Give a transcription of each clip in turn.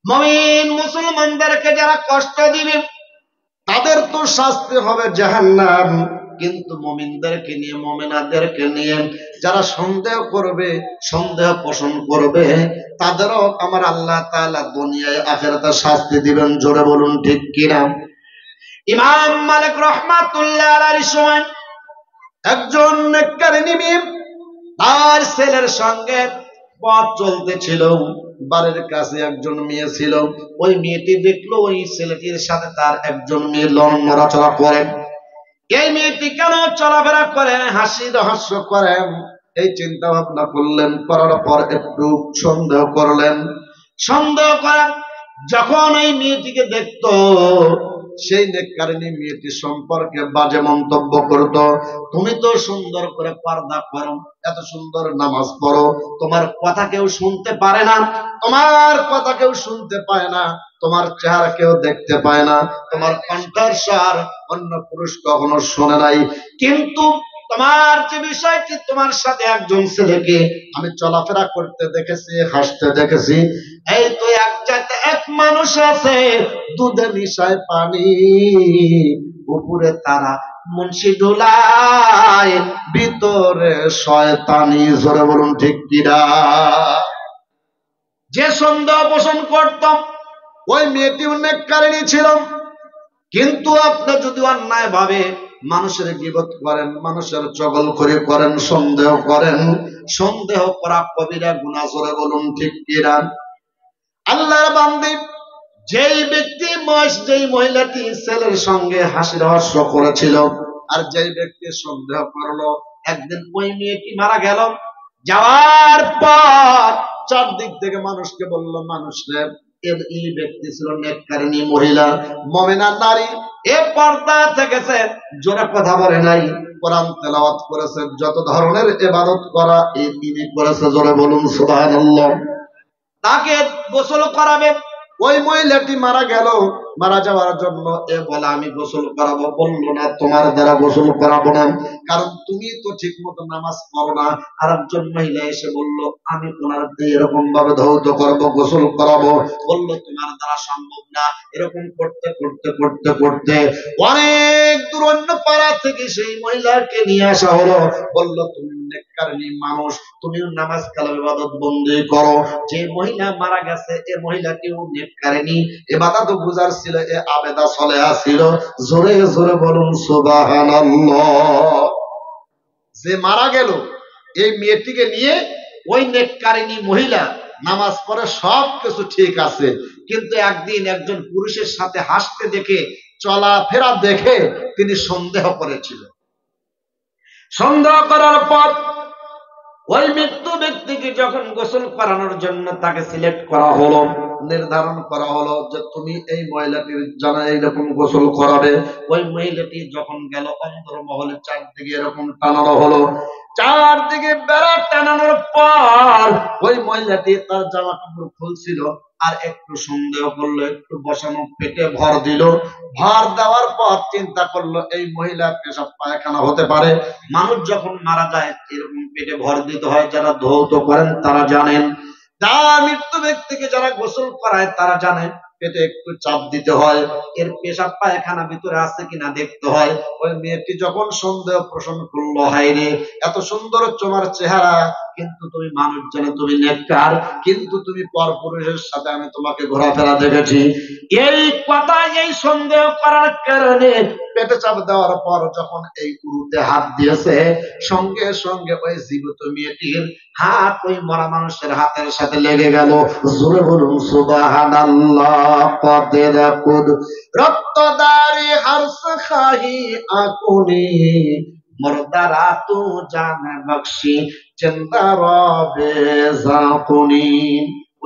মুমিন মুসলমানদেরকে যারা কষ্ট দিবে তাদের তো শাস্তি হবে জাহান্নাম, কিন্তু মুমিনদেরকে নিয়ে মুমিনাদেরকে নিয়ে যারা সন্দেহ করবে, সন্দেহ পোষণ করবে, তাদেরও আমার আল্লাহ তাআলা দুনিয়ায় আখিরাতে শাস্তি দিবেন। জোরে বলুন ঠিক কিনা? ইমাম মালিক রাহমাতুল্লাহ আলাইহির সময় একজন নেককারিনী মেয়ে তার ছেলের সঙ্গে পথ চলতেছিল। বাড়ির কাছে একজন মেয়ে ছিল, ওই মেয়েটি দেখলো ওই ছেলেটির সাথে তার একজন মেয়ে নড়াচড়া করে। এই মেয়েটি কেন চলাফেরা করে, হাসি রহস্য করেন, এই চিন্তা ভাবনা করলেন। করার পর একটু সন্দেহ করলেন। সন্দেহ করেন যখন এই মেয়েটিকে দেখতো, সেই নেককারিনী মেয়েটি সম্পর্কে বাজে মন্তব্য করত। তুমি তো সুন্দর করে পর্দা করো, এত সুন্দর নামাজ পড়ো, তোমার কথা কেউ শুনতে পারে না, তোমার কথা কেউ শুনতে পায় না, তোমার চেহারা কেউ দেখতে পায় না, তোমার কণ্ঠস্বর অন্য পুরুষ কখনো শোনে নাই, কিন্তু তোমার যে বিষয়টি, তোমার সাথে একজন ছেলেকে আমি চলাফেরা করতে দেখেছি, হাসতে দেখেছি, এই তো এক জায়গায় এক মানুষ আছে, দুধে মিশায় পানি, উপরে তারা মুন্সি ডোলায়, ভিতরে শয়তানি। জোরে বলুন ঠিক কিনা? যে সন্দেহ পোষণ করতাম ওই মেয়েটি নেককারিনী ছিল, কিন্তু আপনি যদি অন্যায় ভাবে মানুষের গীবত করেন, মানুষের চগলখড়ি করেন, সন্দেহ করেন, সন্দেহ করা কবিরা গুনাহ। জোরে বলুন ঠিক কিনা? আল্লাহর বান্দী, যেই ব্যক্তি যেই মহিলাটি ছেলের সঙ্গে হাসি রহস্য করেছিল, আর যেই ব্যক্তি সন্দেহ করলো, একদিন ওই মেয়েটি মারা গেল। যাওয়ার পর চারদিক থেকে মানুষকে বলল, মানুষের এই ব্যক্তি ছিল নেককারিনী মহিলা, মুমিনা নারী, এ পর্দা থেকেছে, জোরে কথা বলে নাই, কোরআন তেলাওয়াত করেছে, যত ধরনের ইবাদত করা এই তিনি করেছে। জোরে বলুন সুবহানাল্লাহ। তাকে গোসল করাবে। ওই মহিলাটি মারা গেল, মারা যাওয়ার জন্য এ বলে আমি গোসল করাবো, বললো না তোমার দ্বারা গোসল করাবো না, কারণ তুমি তো ঠিক মতো নামাজ পড়ো না। আর একজন মহিলা এসে বলল আমি ওনার এরকম ভাবে ধৌত করবো, গোসল করাবো, বললো তোমার দ্বারা সম্ভব না। এরকম করতে করতে করতে করতে অনেক দূর অন্য পাড়া থেকে সেই মহিলাকে নিয়ে আসা হলো। বললো তুমি নেককারিনী মানুষ, তুমিও নামাজ কালাম ইবাদত বন্দি করো। যে মহিলা মারা গেছে এ মহিলাটিও নেককারিনী, ইবাদত গুজার ছিল, এ আবেদা সলেহা ছিল। জোরে জোরে বলুন সুবহানাল্লাহ। যে মারা গেল এই মেয়েটিকে নিয়ে ওই নেককারিনী মহিলা নামাজ পড়ে, সব কিছু ঠিক আছে, কিন্তু একদিন একজন পুরুষের সাথে হাসতে দেখে, চলাফেরা দেখে তিনি সন্দেহ করেছিল। সন্দেহ করার পর ওই মৃত্যু ব্যক্তিকে যখন গোসল করানোর জন্য তাকে সিলেক্ট করা হলো, নির্ধারণ করা হলো যে তুমি এই মহিলাটির জানা এইরকম গোসল করাবে। ওই মহিলাটি যখন গেল অন্তর্মহলে, চারদিকে এরকম টানানো হলো, চারদিকে বেড়া টানানোর পর ওই মহিলাটি তার জামা কাপড় খুলছিল, আর একটু সন্দেহ করলো, একটু বসানো পেটে ভর দিল। ভর দেওয়ার পর চিন্তা করলো এই মহিলা পেশাব পায়খানা হতে পারে। মানুষ যখন মারা যায় এরকম পেটে ভর দিতে হয়, যারা ধৌত করেন তারা জানেন, যারা মৃত্যু ব্যক্তিকে যারা গোসল করায় তারা জানে পেটে একটু চাপ দিতে হয়, এর পেশাব পায়খানা ভিতরে আছে কিনা দেখতে হয়। ওই মেয়েটি যখন সন্দেহ পোষণ করলো, হায় রে এত সুন্দর তোমার চেহারা, কিন্তু তুমি মানুষ জানে তুমি নেককার, কিন্তু তুমি পরপুরুষের সাথে আমি তোমাকে ঘোরাফেরা দেখেছি, এই কথা এই সন্দেহ করার কারণে পেটে চাপ দেওয়ার পর যখন এই উরুতে হাত দিয়েছে, সঙ্গে সঙ্গে ওই জীবিত মেয়েটির হাত ওই মরা মানুষের হাতের সাথে লেগে গেল। জোরে বলুন সুবহানাল্লাহ। কদের কুদ রক্তদারি হর্ষ খাহি আকুনি, মর্দারা তু জান বখশি জিন্দা রবে জাকুনি।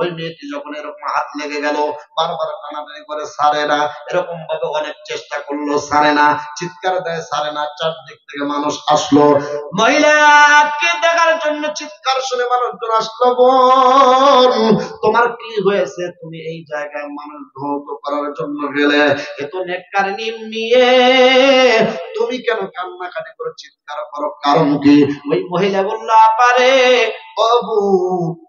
ওই মেয়েটি যখন এরকম হাত লেগে গেল, বারবার টানাটানি করে ছাড়ে না, এরকম ভাবে অনেক চেষ্টা করলো, ছাড়ে না, চিৎকার দেয়, ছাড়ে না। চারদিক থেকে মানুষ আসলো, মহিলাকে দেখার জন্য চিৎকার শুনে মানুষজন আসলো, বোন তোমার কি হয়েছে, তুমি এই জায়গায় মানুষ ধৌত করার জন্য গেলে, এ তো নেককারিনী মেয়ে, তুমি কেন কান্নাকাটি করে চিৎকার করো, কারণ কি? ওই মহিলা বলল আপারে, বাবু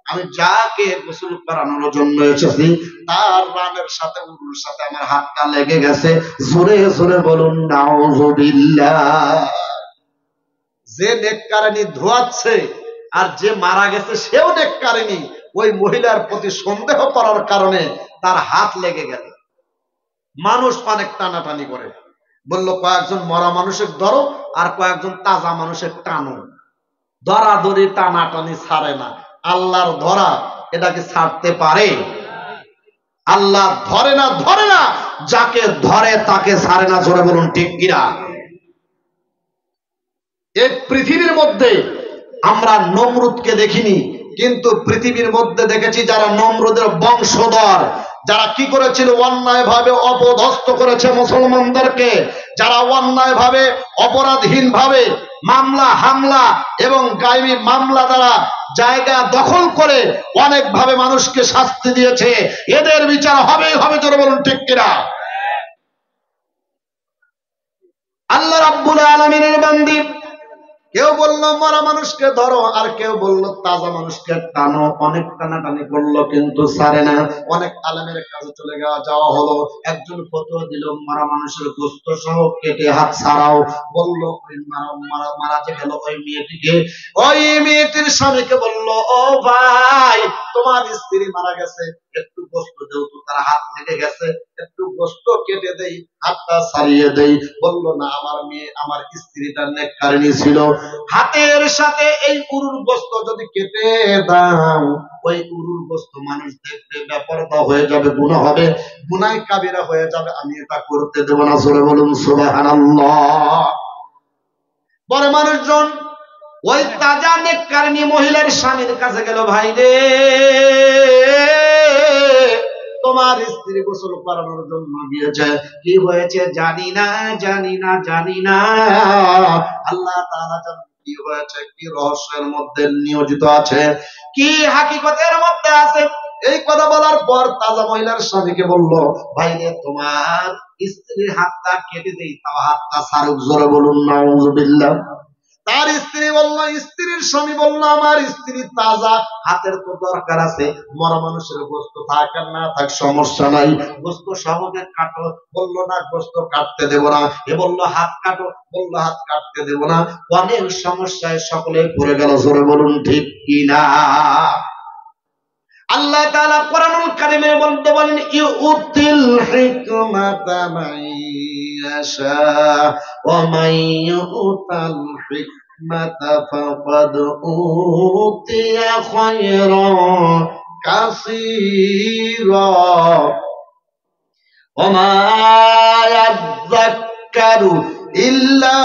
আমি যাকে গোসল করানোর জন্য এসেছি, তার রানের সাথে উরুর সাথে আমার হাতটা লেগে গেছে। জোরে জোরে বলুন নাউযুবিল্লাহ। যে নেককারিনী ধোয়াচ্ছে আর যে মারা গেছে সেও নেককারিনী, ওই মহিলার প্রতি সন্দেহ করার কারণে তার হাত লেগে গেল। মানুষ অনেক টানাটানি করে, বললো কয়েকজন মরা মানুষের ধরো আর কয়েকজন তাজা মানুষের টানো। ধরাধরি টানাটানি ছাড়ে না। আল্লাহর ধরা এটাকে ছাড়তে পারে? আল্লাহ ধরে না, যাকে ধরে তাকে ছাড়ে না। জোরে বলুন ঠিক কিনা? এই পৃথিবীর মধ্যে আমরা নমরুদকে দেখিনি, কিন্তু পৃথিবীর মধ্যে দেখেছি যারা নমরুদের বংশধর, যারা কি করেছিল, অন্যায় ভাবে অপদস্থ করেছে মুসলমানদেরকে, যারা অন্যায় ভাবে অপরাধহীন ভাবে মামলা হামলা এবং গায়েবী মামলা দ্বারা জায়গা দখল করে অনেক ভাবে মানুষকে শাস্তি দিয়েছে, এদের বিচার হবেই হবে। জোরে বলুন ঠিক কিনা? আল্লাহ রাব্বুল আলামিনের বান্দী, কেউ বললো মরা মানুষকে ধরো আর কেউ বললো তাজা মানুষকে টানো। অনেক টানাটানি করলো কিন্তু ছাড়ে না। অনেক আলেমের কাছে চলে যাওয়া হলো। একজন ফতোয়া দিল মরা মানুষের গোশত সহ কেটে হাত ছাড়াও। বললো ওই মারা যে গেল ওই মেয়েটিকে, ওই মেয়েটির স্বামীকে বললো, ও ভাই তোমার স্ত্রী মারা গেছে, একটু গোশত দেও তো, তার হাত লেগে গেছে, একটু গোশত কেটে দেই, হাতটা ছাড়িয়ে দেই। বললো না, আমার মেয়ে আমার স্ত্রীটা নেককারিনী ছিল, হাতের সাথে এই উরুর গোশত যদি কেটে দাও, ওই উরুর গোশত মানুষ দেখবে বেপরদা হয়ে যাবে, গুনাহ হবে, গুনাহে কাবিরা হয়ে যাবে, আমি এটা করতে দেব না। জোরে বলুন সুবহানাল্লাহ। পরে মানুষজন ওই তাজা নেককারিনী মহিলার স্বামীর কাছে গেল, ভাই রে তোমার স্ত্রী গোসল করানোর জন্য গিয়েছে, কি হয়েছে জানি না। আল্লাহ তাআলা জানেন কি হয়েছে, কি রহস্যের মধ্যে নিয়োজিত আছে, কি হাকিকতের মধ্যে আছে। এই কথা বলার পর তাজা মহিলার স্বামীকে বলল, ভাই রে তোমার স্ত্রীর হাতটা কেটে দেই, তাও হাতটা ছাড়ুক। জোরে বলুন নাউযুবিল্লাহ। তার স্ত্রী বলল, স্ত্রীর স্বামী বলল, আমার স্ত্রী তাজা, হাতের তো দরকার আছে, মরা মানুষের গোশত থাক আর না থাক সমস্যা নাই, গোশত সহজে কাটো। বললো না, গোশত কাটতে দেব না। এ বললো হাত কাটো, বললো হাত কাটতে দেব না। অনেক সমস্যায় সকলে পড়ে গেল। জোরে বলুন ঠিক কিনা? আল্লাহ তাআলা কোরআনুল কারীমের মধ্যে বলেন, ইউতিল হিকমাতা মাইয়াশা ওয়া মাইয়ুতাল হিকমাতা ফাকাদ উতিয়া খায়রান কাসীরা ওয়া মা ইয়াযাক্কারু ইল্লা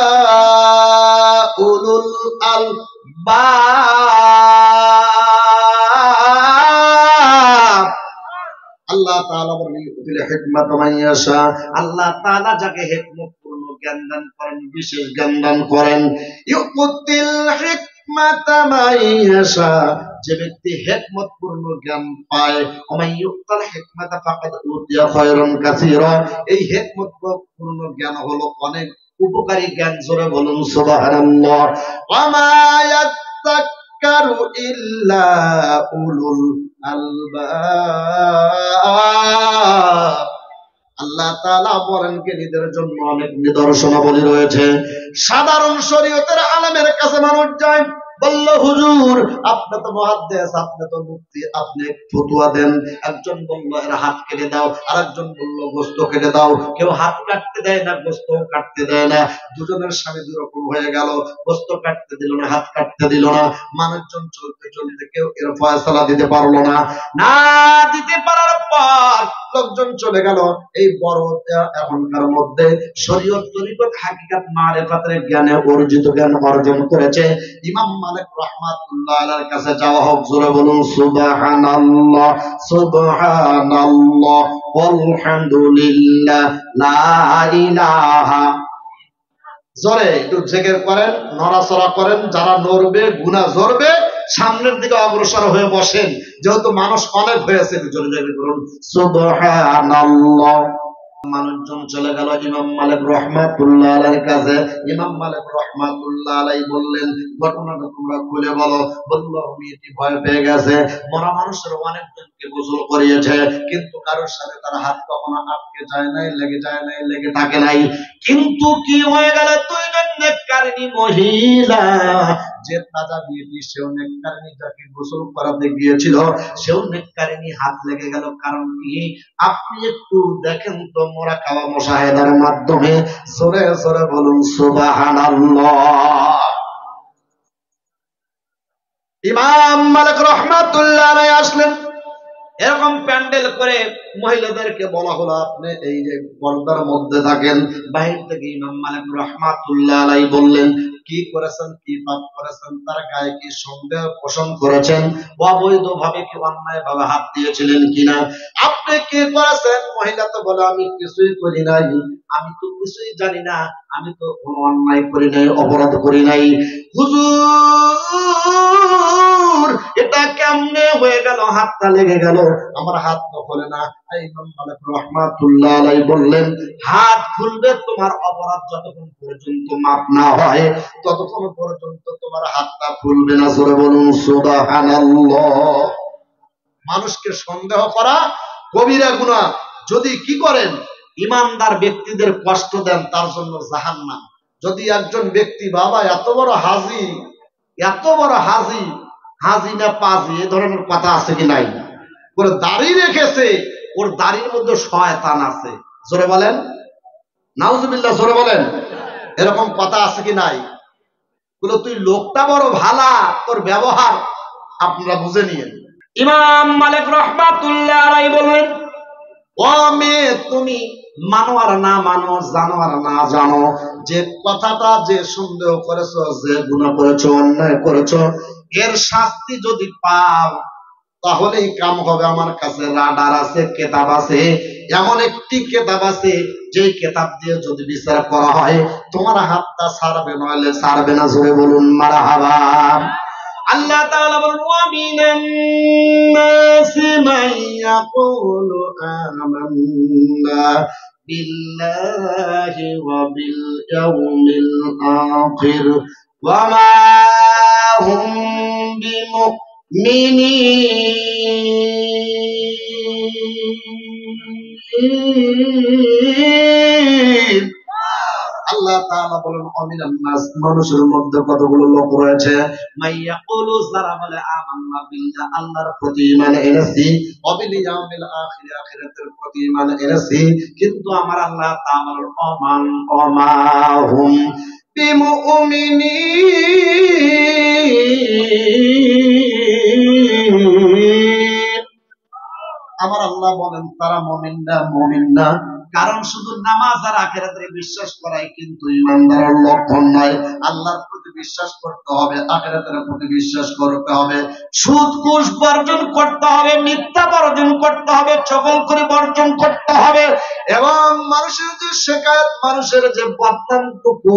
উলুল আলবাব। আল্লাহ তাআলা বলেন, ইউতিল হিকমাতা মাইয়াশা, আল্লাহ তাআলা যাকে হিকমতপূর্ণ জ্ঞান দান করেন, বিশেষ জ্ঞান দান করেন। ইউতিল হিকমাতা মাইয়াশা, যে ব্যক্তি হিকমতপূর্ণ জ্ঞান পায়, ওমাইয়ুতাল হিকমাতা ফাকাদ উতিয়া খায়রান কাসীরা, এই হিকমতপূর্ণ জ্ঞান হলো অনেক উপকারী জ্ঞান। জোরে বলুন সুবহানাল্লাহ। ওয়া মা ইয়াযাক্কারু ইল্লা উলুল আলবাব। আল্লাহ তাআলা বলেন জ্ঞানীদের জন্য অনেক নিদর্শনাবলী রয়েছে। সাধারণ শরীয়তের আলেমের কাছে মানুষ যায়, বলল হুজুর আপনি তো মুহাদ্দিস, আপনি তো মুফতি, আপনি ফতোয়া দেন। একজন বলল এর হাত কেটে দাও, আরেকজন বলল গোশত কেটে দাও। কেউ হাত কাটতে দেয় না, গোশত কাটতে দেয় না। দুজনের স্বামী দুরকম হয়ে গেল, গোশত কাটতে দিল না, হাত কাটতে দিল না। মানুষজন চলতে চলতে কেউ এর ফয়সালা দিতে পারলো না। না দিতে পারার পর লোকজন চলে গেল। এই বড় এখনকার মধ্যে শরীয়ত তরিকত হাকিকাত মারিফাতের জ্ঞানে অর্জিত জ্ঞান অর্জন করেছে ইমাম মালিক রাহমাতুল্লাহ আলাইহির কাছে যাওয়া হোক। জোরে বলুন সুবহানাল্লাহ, সুবহানাল্লাহ, আলহামদুলিল্লাহ, লা ইলাহা। জোরে একটু জিকির করেন, নড়াচড়া করেন। যারা নড়বে গুনাহ ঝরবে সামনের দিকে অগ্রসর হয়ে বসেন, যেহেতু মানুষ অনেক হয়েছে। জোরে জোরে বলুন সুবহানাল্লাহ, মানুষজন চলে গেল ইমাম মালিক রহমাতুল্লাহ আলাইহির কাছে। ইমাম মালিক রহমাতুল্লাহ আলাইহি বললেন, ঘটনাটা তোমরা খুলে বলো। বলল, মেয়েটি ভয় পেয়ে গেছে, মরা মানুষের অনেকজনকে গোসল করিয়েছে, কিন্তু কারোর সাথে তার হাত কখনো আটকে যায় নাই, লেগে যায় নাই, লেগে থাকে নাই। কিন্তু কি হয়ে গেল, দুইজন নেককারিনী মহিলা, যে তাজা বিয়েটি সেও নেককারিনী, যাকে গোসল করাতে গিয়েছিল সেও নেককারিনী, হাত লেগে গেল। কারণ কি? আপনি একটু দেখেন তো মুরাকাবা মুশাহাদার মাধ্যমে। জোরে জোরে বলুন সুবহানাল্লাহ। ইমাম মালিক রহমাতুল্লাহ আলাইহি আসলেন, এরকম প্যান্ডেল করে মহিলাদেরকে বলা হলো, আপনি এই যে পর্দার মধ্যে থাকেন। বাহির থেকে ইমাম মালিক রহমাতুল্লাহ আলাইহি বললেন, কি করেছেন, কি পাপ করেছেন, তার গায়ে কি সন্দেহ পোষণ করেছেন, অবৈধভাবে কি অন্যায় ভাবে হাত দিয়েছিলেন কিনা, আপনি কি করেছেন? মহিলা তো বলে, আমি কিছুই করি নাই, আমি তো কিছুই জানি না, আমি তো কোনো অন্যায় করি নাই, অপরাধ করি নাই। হুজুর, এটা কেমনে হয়ে গেল, হাতটা লেগে গেল, আমার হাত তো খোলে না। ইমাম মালিক রহমাতুল্লাহ আলাইহি বললেন, হাত খুলবে তোমার অপরাধ যতক্ষণ পর্যন্ত মাপ না হয়, ততক্ষণ পর্যন্ত তোমার হাতটা খুলবে না। জোরে বলুন সুবহানাল্লাহ। মানুষকে সন্দেহ করা কবিরা গুনাহ। যদি কি করেন, ইমানদার ব্যক্তিদের কষ্ট দেন, তার জন্য জাহান্নাম। যদি একজন ব্যক্তি, বাবা এত বড় হাজি, এত বড় হাজি, হাজি না পাজি, এ ধরনের কথা আছে কি নাই? ওর দাড়ি রেখেছে, ওর দাড়ির মধ্যে শয়তান আছে। জোরে বলেন নাউজুবিল্লাহ, জোরে বলেন। এরকম কথা আছে কি নাই? বলে তুই লোকটা বড় ভালা, তোর ব্যবহার আপনারা বুঝে নিয়েন। ইমাম মালিক রহমাতুল্লাহ আলাইহি বললেন, ও মেয়ে, তুমি মানো আর না মানো, জানো আর না জানো, যে কথাটা, যে সন্দেহ করেছো, যে গুনাহ করেছো, অন্যায় করেছো, এর শাস্তি যদি পাও তাহলেই কাম হবে। আমার কাছে রাডার আছে, কেতাব আছে, এমন একটি কেতাব আছে, যে কেতাব দিয়ে যদি বিচার করা হয় তোমার হাতটা ছাড়বে, নইলে ছাড়বে না। জোরে বলুন মারহাবা। আল্লাহ তাআলা বলেন, ওয়া মিনান নাসি মান ইয়াকুলু আমান্না বিল্লাহি ওয়া বিল ইয়াউমিল আখির ওয়া মা হুম বিমুমিনিন। আল্লাহ তাআলা বলেন, অমিনান নাস, মানুষের মধ্যে কতগুলো লোক রয়েছে, মাইয়াকুলু, যারা বলে আমান্না বিল্লাহ, আল্লাহর প্রতি ঈমান এনেছি, ওয়া বিল ইয়াউমিল আখির, আখিরাতের প্রতি ঈমান এনেছি, কিন্তু আমার আল্লাহ তাআলা অমাহুম বিমুমিনিন। আমার আল্লাহ বলেন, তারা মুমিন না, মুমিন না। কারণ শুধু নামাজ আর আখিরাতে বিশ্বাস করাই কিন্তু ইমানদারের লক্ষণ নয়। আল্লাহর প্রতি বিশ্বাস করতে হবে, আখিরাতের প্রতি বিশ্বাস করতে হবে, সুদ ঘুষ বর্জন করতে হবে, মিথ্যা বর্জন করতে হবে, চগলখড়ি বর্জন করতে হবে, এবং মানুষের যে শিকায়ত, মানুষের যে বদনাম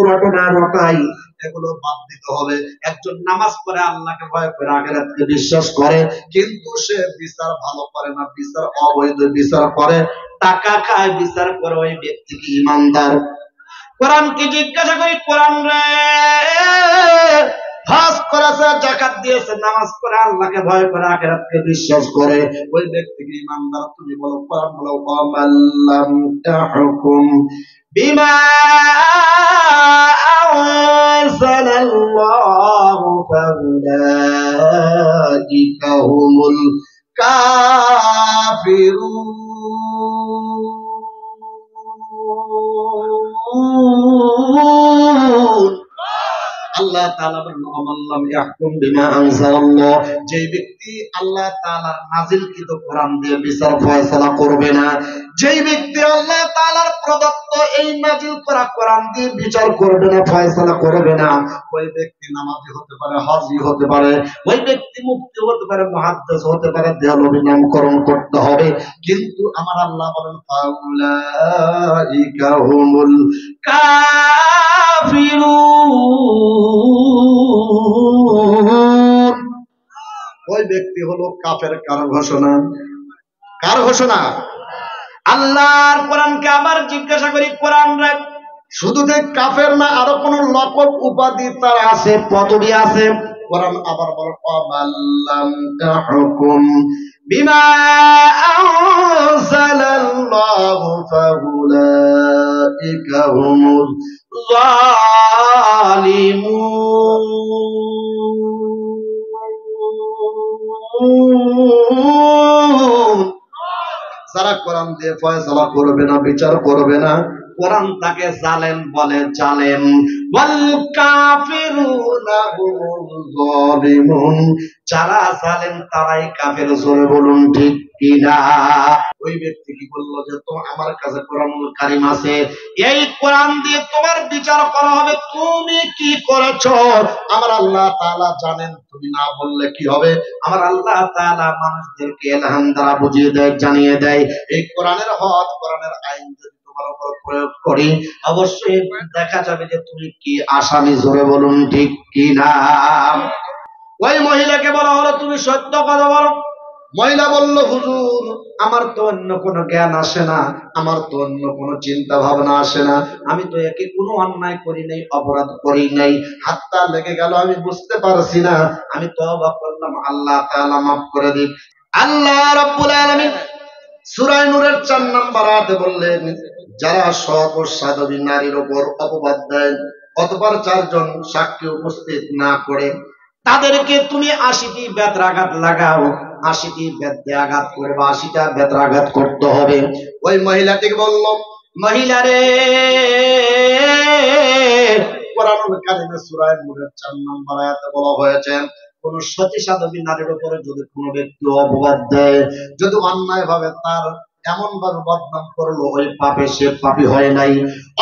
রটনা রটাই, এগুলো বাদ দিতে হবে। একজন নামাজ পড়ে, আল্লাহকে ভয় করে, আখিরাতকে বিশ্বাস করে, কিন্তু সে বিচার ভালো করে না, বিচার অবৈধ বিচার করে, টাকা খায়, বিচার করে, ওই ব্যক্তি কি ইমানদার? কোরআনকে জিজ্ঞাসা করি, কোরআন রে, হজ করেছে, যাকাত দিয়েছে, নামাজ পড়ে, আল্লাহকে ভয় করে, আখিরাতকে বিশ্বাস করে, ওই ব্যক্তি কি ইমানদার? তুমি বলো, কোরআন বলো, আল্লাম তাহকুম বিমা আনজালাল্লাহু ফাউলাইকা হুমুল কাফিরুন। আল্লাহ তাআলা বলেন, আমাল্লাম ইয়াহকুম বিমা আনজালাল্লাহ, যে ব্যক্তি আল্লাহ তাআলার নাযিলকৃত কোরআন দিয়ে বিচার ফয়সালা করবে না, যেই ব্যক্তি আল্লাহ তাআলার প্রদত্ত এই নাযিল করা কোরআন দিয়ে বিচার করবে না, ফয়সালা করবে না, ওই ব্যক্তি নামাজি হতে পারে, হাজী হতে পারে, ওই ব্যক্তি মুফতি হতে পারে, মুহাদ্দিস হতে পারে, দেওলবী নামকরণ করতে হবে, কিন্তু আমার আল্লাহ বলেন, ফাউলাইকা হুমুল কাফিরুন। ওই ব্যক্তি হলো কাফের। কার ঘোষণা? কার ঘোষণা? আল্লাহর কোরআনকে আবার জিজ্ঞাসা করি, কোরআন শুধু যে কাফের না, আরো কোন লকব উপাধি তার আছে, পদবি আছে? কোরআন আবার বলে আল্লাম তাহকুম বিমা আনজালাল্লাহু ফাউলাইকা হুমুজ জালিমুন। যারা কোরআন দিয়ে ফয়সালা করবে না, বিচার করবে না, কোরআন তাকে জালেম বলে, জালেম। ওয়াল কাফিরুনা হুমুল যালিমুন, যারা জালেম তারাই কাফের। জোরে বলুন ঠিক কিনা? ওই ব্যক্তি কি বললো যে তো আমার কাছে কোরআনুল কারীম আছে, এই কোরআন দিয়ে তোমার বিচার করা হবে, তুমি কি করেছো আমার আল্লাহ তাআলা জানেন। তুমি না বললে কি হবে? আমার আল্লাহ তাআলা মানুষদেরকে ইলহাম দ্বারা বুঝিয়ে দেয়, জানিয়ে দেয়। এই কোরআনের হক, কোরআনের আইন যদি তোমার উপর প্রয়োগ করি, অবশ্যই দেখা যাবে যে তুমি কি আসামি। জোরে বলুন ঠিক কিনা? ওই মহিলাকে বলা হলো তুমি সত্য কথা বলো। মহিলা বলল, হুজুর আমার তো অন্য কোনো জ্ঞান আসে না, আমার তো অন্য কোনো চিন্তা ভাবনা আসে না, আমি তো একে কোনো অন্যায় করি নাই, অপরাধ করি নাই, হাতটা লেগে গেল, আমি বুঝতে পারছি না, আমি তওবা করলাম, আল্লাহ তাআলা মাফ করে দিন। আল্লাহ রাব্বুল আলামিন সূরা নূরের 4 নম্বর আয়াতে বললেন, যারা সৎ ও সাধবী নারীর উপর অপবাদ দেয়, অতঃপর 4 জন সাক্ষী উপস্থিত না করে তাদেরকে তুমি 80টি বেত্রাঘাত লাগাও, 80টি বেত দিয়ে আঘাত করবে, 80টা বেত্রাঘাত করতে হবে। ওই মহিলাটিকে বলল, মহিলা রে, কোরআনুল কারীমে সূরা নূরের 4 নম্বর আয়াতে বলা হয়েছে, কোন সতী সাধবী নারীর উপরে যদি কোনো ব্যক্তি অপবাদ দেয়, যদি অন্যায় ভাবে তার এমন ভাবে বদনাম করলো, ওই পাপে সে পাপী হয় নাই,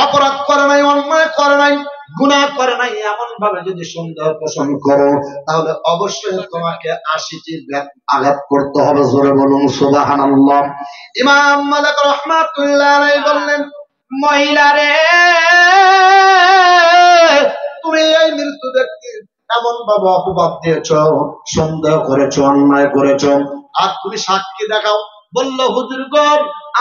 অপরাধ করে নাই, অন্যায় করে নাই, গুনাহ করে নাই, এমন ভাবে যদি সন্দেহ পোষণ করো, তাহলে অবশ্যই তোমাকে 80টি আঘাত করতে হবে। জোরে বলুন সুবহানাল্লাহ। ইমাম মালিক রাহমাতুল্লাহ আলাইহি বললেন, মহিলা রে, তুমি এই মৃত্যু ব্যক্তির এমন ভাবে অপবাদ দিয়েছ, সন্দেহ করেছ, অন্যায় করেছ, আর তুমি সাক্ষী দেখাও। বলল, হুজুর গো,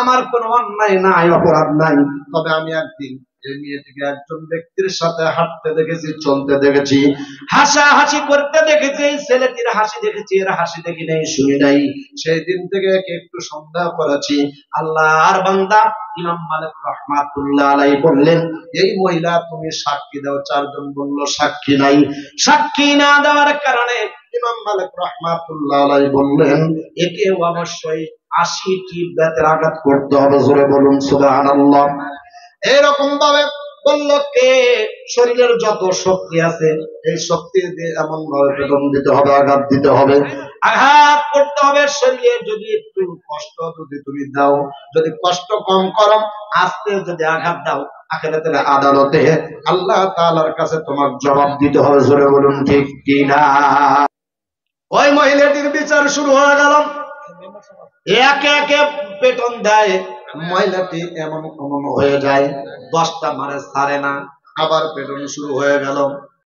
আমার কোনো অন্যায় নাই, অপরাধ নাই, তবে আমি একদিন এই মেয়েটিকে একজন ব্যক্তির সাথে হাঁটতে দেখেছি, চলতে দেখেছি, হাসাহাসি করতে দেখেছি, এই ছেলেটির হাসি দেখেছি, এর হাসি দেখি নাই, শুনি নাই, সেই দিন থেকে একে একটু সন্দেহ করেছি। আল্লাহর বান্দা ইমাম মালিক রাহমাতুল্লাহ আলাইহি বললেন, এই মহিলা তুমি সাক্ষী দাও। 4 জন বলল সাক্ষী নাই। সাক্ষী না দেওয়ার কারণে ইমাম মালিক রাহমাতুল্লাহ আলাইহি বললেন, একে অবশ্যই 80টি বেতের আঘাত করতে হবে। জোরে বলুন সুবহানাল্লাহ। এরকম ভাবে বলল, কে শরীরের যত শক্তি আছে, এই শক্তি দিয়ে এমন ভাবে বেদন দিতে হবে, আঘাত দিতে হবে, আঘাত করতে হবে। শরীরে যদি একটু কষ্ট যদি তুমি দাও, যদি কষ্ট কম করো, আস্তে যদি আঘাত দাও, আখিরাতের আদালতে আল্লাহ তাআলার কাছে তোমার জবাব দিতে হবে। জোরে বলুন ঠিক কিনা? ওই মহিলাটির বিচার শুরু হয়ে গেল, একে একে পেটন দেয়, মহিলাটি এমন হয়ে যায়, 10টা মারে ছাড়ে না, আবার পেটন শুরু হয়ে গেল।